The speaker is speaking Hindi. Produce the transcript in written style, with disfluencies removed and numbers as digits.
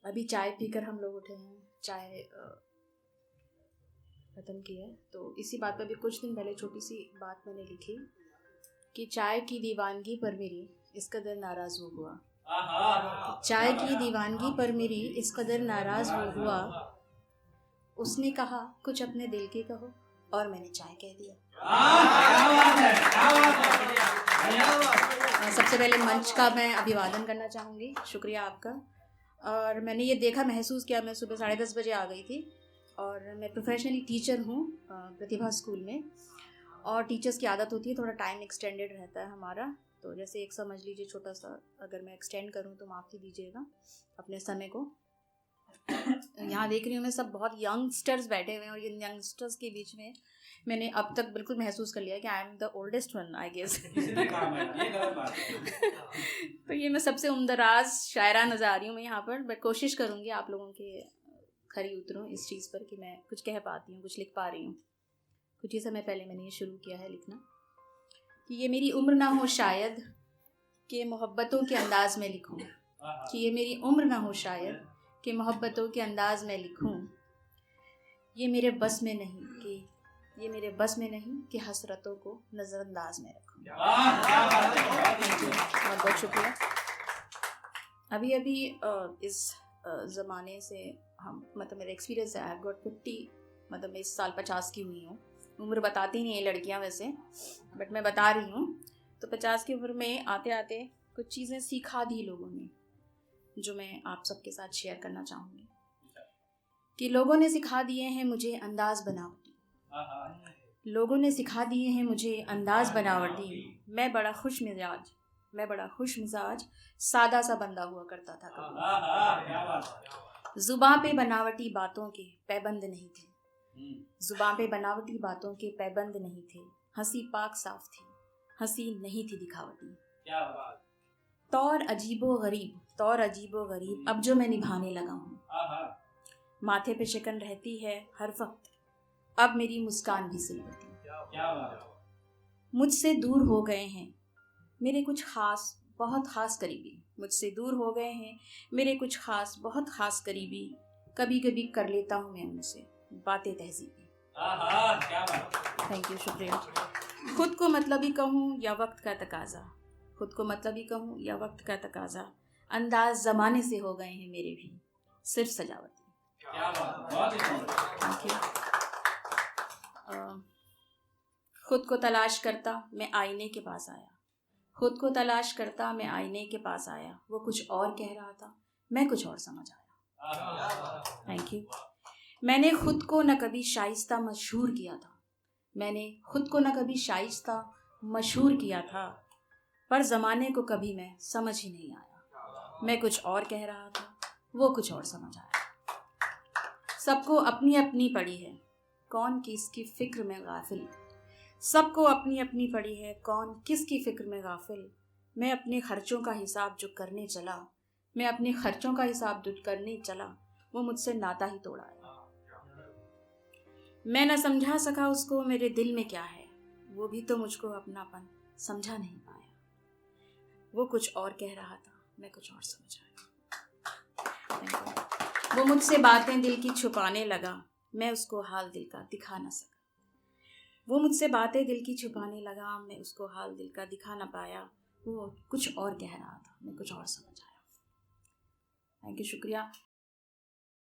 अभी चाय पीकर हम लोग उठे हैं, चाय ख़त्म की है। तो इसी बात पर भी कुछ दिन पहले छोटी सी बात मैंने लिखी कि चाय की दीवानगी पर मेरी इस कदर नाराज़ वो हुआ, चाय की दीवानगी पर मेरी इस कदर नाराज़ वो हुआ, उसने कहा कुछ अपने दिल की कहो और मैंने चाय कह दिया। सबसे पहले मंच का मैं अभिवादन करना चाहूँगी, शुक्रिया आपका। और मैंने ये देखा, महसूस किया, मैं सुबह 10:30 बजे आ गई थी और मैं प्रोफेशनली टीचर हूँ प्रतिभा स्कूल में, और टीचर्स की आदत होती है थोड़ा टाइम एक्सटेंडेड रहता है हमारा। तो जैसे एक समझ लीजिए छोटा सा, अगर मैं एक्सटेंड करूँ तो माफ़ कीजिएगा अपने समय को। यहाँ देख रही हूँ मैं सब बहुत यंगस्टर्स बैठे हुए हैं, और ये यंगस्टर्स के बीच में मैंने अब तक बिल्कुल महसूस कर लिया कि I am the oldest one, I guess. तो ये मैं सबसे उम्दराज शायरा नज़र आ रही हूँ मैं यहाँ पर, बट कोशिश करूँगी आप लोगों के खरी उतरूँ इस चीज़ पर कि मैं कुछ कह पाती हूँ, कुछ लिख पा रही हूँ। कुछ ही समय पहले मैंने ये शुरू किया है लिखना कि ये मेरी उम्र ना हो शायद कि मोहब्बतों के अंदाज में लिखूं, कि ये मेरी उम्र ना हो शायद कि मोहब्बतों के अंदाज में लिखूं, ये मेरे बस में नहीं कि हसरतों को नज़रअंदाज में रखूं। बहुत बहुत शुक्रिया। अभी इस ज़माने से हम, मतलब मेरा एक्सपीरियंस है, आई हैव गॉट 50, मतलब मैं इस साल 50 की हुई हूँ। उम्र बताती नहीं है लड़कियाँ वैसे, बट मैं बता रही हूँ। तो 50 की उम्र में आते आते कुछ चीज़ें सिखा दी लोगों ने, जो मैं आप सबके साथ शेयर करना चाहूँगी। कि लोगों ने सिखा दिए हैं मुझे अंदाज़ बनावटी, लोगों ने सिखा दिए हैं मुझे अंदाज़ बनावटी। मैं बड़ा खुश मिजाज सादा सा बंदा हुआ करता था कभी। ज़ुबां पे बनावटी बातों के पैबंद नहीं थे, ज़ुबां पे बनावटी बातों के पैबंद नहीं थे। हंसी पाक साफ थी, हंसी नहीं थी दिखावटी। तौर अजीबो गरीब अब जो मैं निभाने लगा हूँ। माथे पे शिकन रहती है हर वक्त, अब मेरी मुस्कान भी सिलवटी। मुझसे दूर हो गए हैं मेरे कुछ खास बहुत खास करीबी, मुझसे दूर हो गए हैं मेरे कुछ खास बहुत खास करीबी। कभी कभी कर लेता हूँ मैं उनसे बातें तहजीबी। थैंक यू, शुक्रिया। खुद को मतलबी कहूँ या वक्त का तकाजा, खुद को मतलबी कहूँ या वक्त का तकाजा। अंदाज ज़माने से हो गए हैं मेरे भी सिर्फ सजावटी। खुद को तलाश करता मैं आईने के पास आया, खुद को तलाश करता मैं आईने के पास आया। वो कुछ और कह रहा था, मैं कुछ और समझ आया। Thank you. मैंने खुद को न कभी शाइस्ता मशहूर किया था, मैंने खुद को न कभी शाइस्ता मशहूर किया था, पर ज़माने को कभी मैं समझ ही नहीं आया। मैं कुछ और कह रहा था, वो कुछ और समझ आया। सबको अपनी अपनी पड़ी है, कौन किसकी फ़िक्र में गाफिल। सबको अपनी अपनी पड़ी है, कौन किसकी फ़िक्र में गाफिल। मैं अपने खर्चों का हिसाब जो करने चला, मैं अपने खर्चों का हिसाब जो करने चला, वो मुझसे नाता ही तोड़ आया। मैं न समझा सका उसको मेरे दिल में क्या है, वो भी तो मुझको अपनापन समझा नहीं पाया। वो कुछ और कह रहा था, मैं कुछ और समझ आया। वो मुझसे बातें दिल की छुपाने लगा, मैं उसको हाल दिल का दिखा ना सका। वो मुझसे बातें दिल की छुपाने लगा, मैं उसको हाल दिल का दिखा ना पाया। वो कुछ और कह रहा था, मैं कुछ और समझ आया। थैंक यू, शुक्रिया।